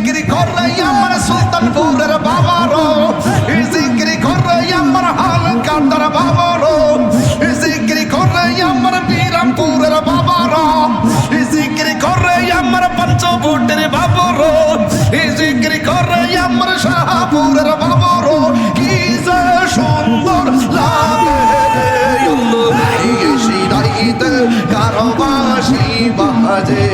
জিকির করে আমার সুলতানপুরের বাবারো, জিকির করে আমার হালকাতার বাবারো, জিকির করে আমার বিরামপুরের বাবারো, জিকির করে আমার পঞ্চবটের বাবারো, জিকির করে আমার শাহপুরের বাবারো। কি যে সুন্দর লাগে রে আল্লাহ, এই শিরাইতে কারো বাঁশি বাজে,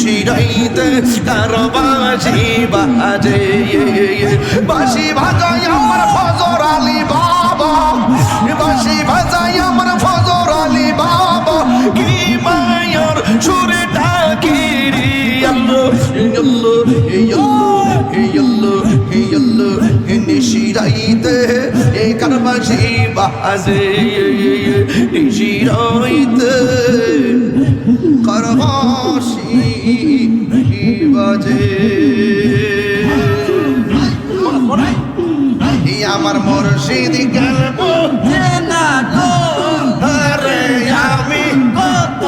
শিরাইতে কারো বাঁশি বাজে, বাঁশি বাজায় আমার ফজর আলী বাবা, বাঁশি বাজায় আমার ফজর আলী বাবা। কি মায়ের সুরে ডাকি রে আল্লাহ, আল্লাহ আল্লাহ আল্লাহ, নিশিরাইতে কার বাঁশি বাজে, নিশিরাইতে কার বাঁশি বাজে। আমার মুর্শিদ গল্প না গো রে, আমি কত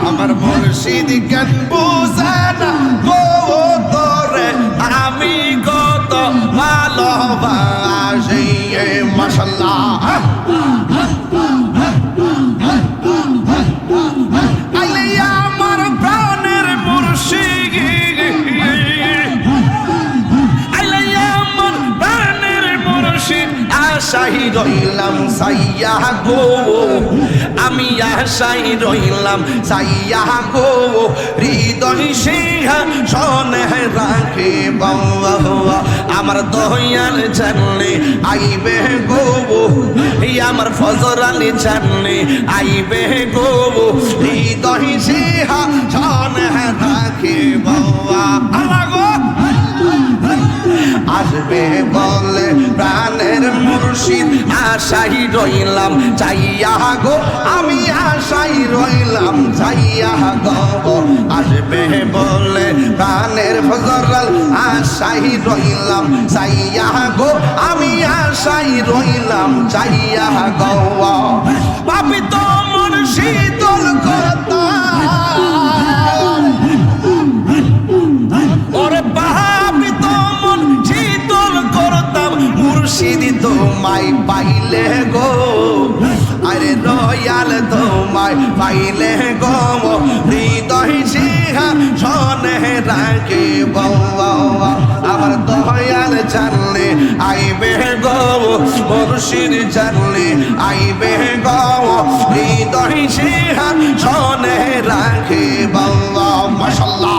আমার মুর্শিদ গল্প জানা গো তোরে, আমি কত ভালোবাসি মাশাআল্লাহ। আশাই রইলাম সাইয়া গো, আমি আশাই রইলাম সাইয়া গো, হৃদয় সিংহাসনে রাখে বাবা আমার দয়াল জানলে আইবে গো, আমার ফজর আলী জানলে আইবে গো, হৃদয় সিংহাসনে রাখে বাবা আসবে বলে প্রাণের মুর্শিদ। আশাই রইলাম চাইয়া গো, আমি আশাই রইলাম চাইয়া গো, আসবে বলে প্রাণের ফজরাল। আশাই রইলাম চাইয়া গো, আমি আশাই রইলাম চাইয়া গো। পাপি তো মন শীতল করতা, ওরে পাপি তো মন শীতল করতাম, মুর্শিদ তোমায় পাইলে গো, আরে রয়াল তোমায় পাইলে গো, হৃদয় সিংহাসনে রাখে বাবা আমার দয়াল জানলে আইবে গো, মুর্শিদ জানলে আইবে গো, হৃদয় সিংহাসনে রাখে বাবা মাশাআল্লাহ।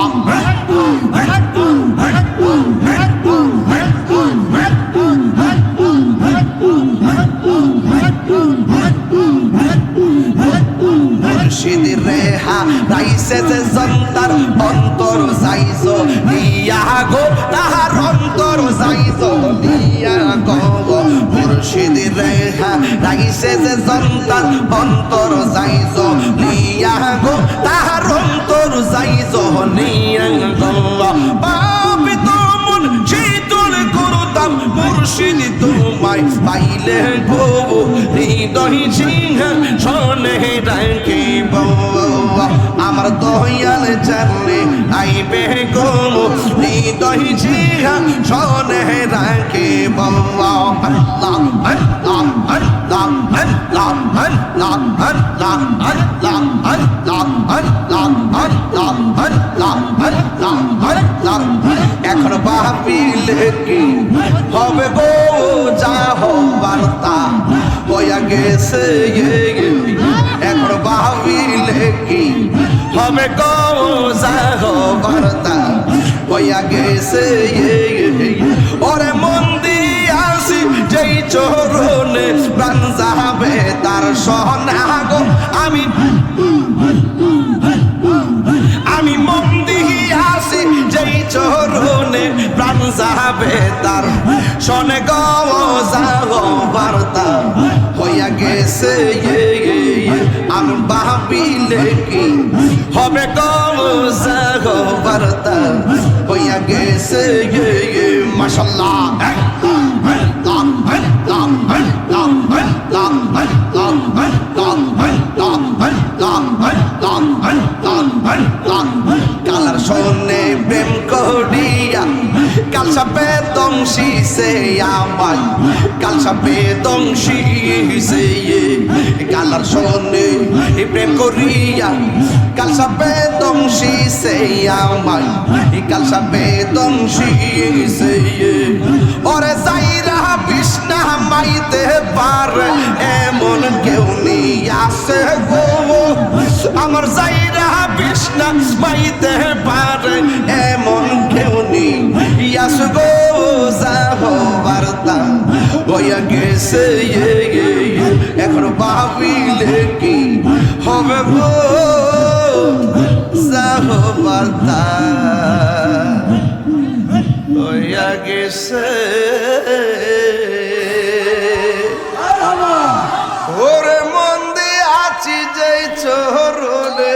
মুর্শিদ রেহা রাইসে যে জন্তার অন্তর যাইছো দিয়া গো, তাহার অন্তর যাইছো দিয়া গো, মুর্শিদ রেহা রাইসে যে জন্তার অন্তর যাইছো দিয়া গো, তাহার অন্তর যাইছো দিয়া গো। পাপি তো মন শীতল করতাম, মুর্শিদ তোমায় পাইলে গো, হৃদয় সিংহাসনে রাখে বাবা আমার দয়াল জানলে আইবে গো, হৃদয় সিংহাসনে রাখে বাবা। আল্লাহ আল্লাহ আল্লাহ আল্লাহ আল্লাহ আল্লাহ আল্লাহ আল্লাহ আল্লাহ আল্লাহ আল্লাহ আল্লাহ আল্লাহ। এখন ভাবিলে কি হবে গো, যা বার্তা হইয়া গেছে, এখন ভাবিলে কি হবে গো, যা বার্তা হইয়া গেছে। ওরে মন দিয়াছি যেই চরণে প্রাণ যাবে তার সোনা গো, আমি মন দিয়াছি যেই চরণে প্রাণ যাবে তার শোনে গো, যাও বার্তা হইয়া গেছে। আমি ভাবিলে কি হবে গো, যাও বার্তা হইয়া গেছে মাশাআল্লাহ। কালার শোনে প্রেম করিয়া কাল সাপে দংশিছে আমায় কাল সাপে দংশিছে কালার শোনে প্রেম করিয়া কাল সাপে দংশিছে আমায় কাল সাপে দংশিছে ওরে যাইরা বিষ্ণা মাইতে পারে এমন কেউ নেই আছে গো আমার যাইরা বিষ্ণা মাইতে পারে এমন কেউ নেই আছে গো যাহ বার্তা হইয়া গেছে এখন ভাবিলে কি হবে গো যাহ বার্তা হইয়া গেছে ওরে মন দিয়ে আছি যেই চরণে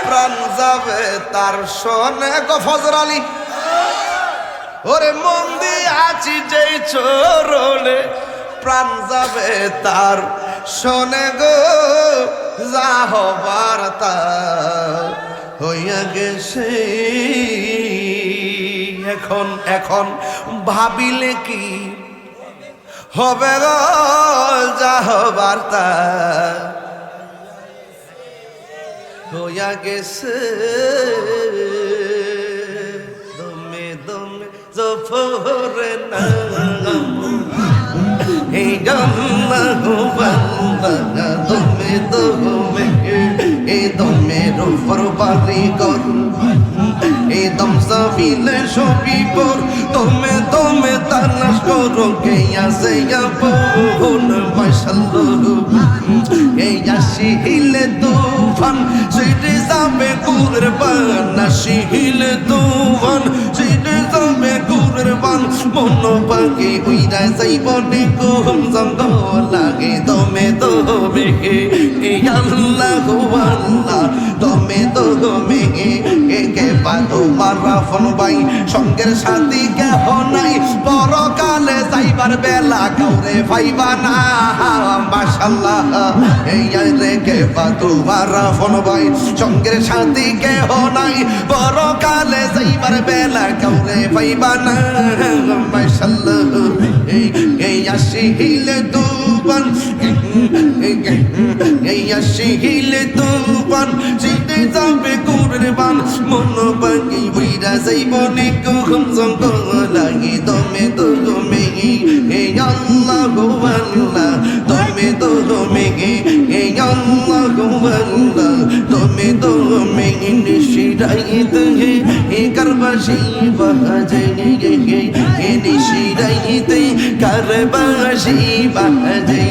প্রাণ যাবে তার শোনে গো ফজর আলী ওরে মন দিয়ে আছি যেই চরণে প্রাণ যাবে তার শোনে গো যা হবার তা হইয়া গেছে এখন এখন ভাবিলে কি হবে গো যা হবার তা হইয়া গেছে দমে দমে জফরে না এই গান্না বান্দা দমে দমে এই দমের উপর বাড়ি কর এই দম সাবিলে সবই পর দমে দমে তালাশ করো কে আছে আপন মাশাআল্লাহ এই আসিলে তুফান সেটা যাবে কুরবান আসিলে তুফান সেটা যাবে কুরবান মন পাখি উইরা যাইব দেখুম জঙ্গল লাগে দমে দমে এই আল্লাহ আল্লাহ দমে দমে কে পাতো মারা ফোন বাই সঙ্গের সাথী কেহ নাই পরকালে যাইবার বেলা কাউরে পাইবা না মাশাআল্লাহ এই রে কে পাতো মারা ফোন বাই সঙ্গের সাথী কেহ নাই পরকালে যাইবার বেলা কাউরে পাইবা না মাশাআল্লাহ এই আসিলে তুফান এই আসিলে তুফান সিটে যাবে কুরবান মন পাখি উইরা যাইব নিকুম জঙ্গল লাগি দমে দমে এই আল্লাহ গো আল্লাহ দমে দমে এই আল্লাহ গো আল্লাহ দমে দমে নিশিরাইতে হে করবাসি বাজে হে নিশিরাইতে করবাসি বাজে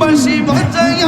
বাসি বাজায়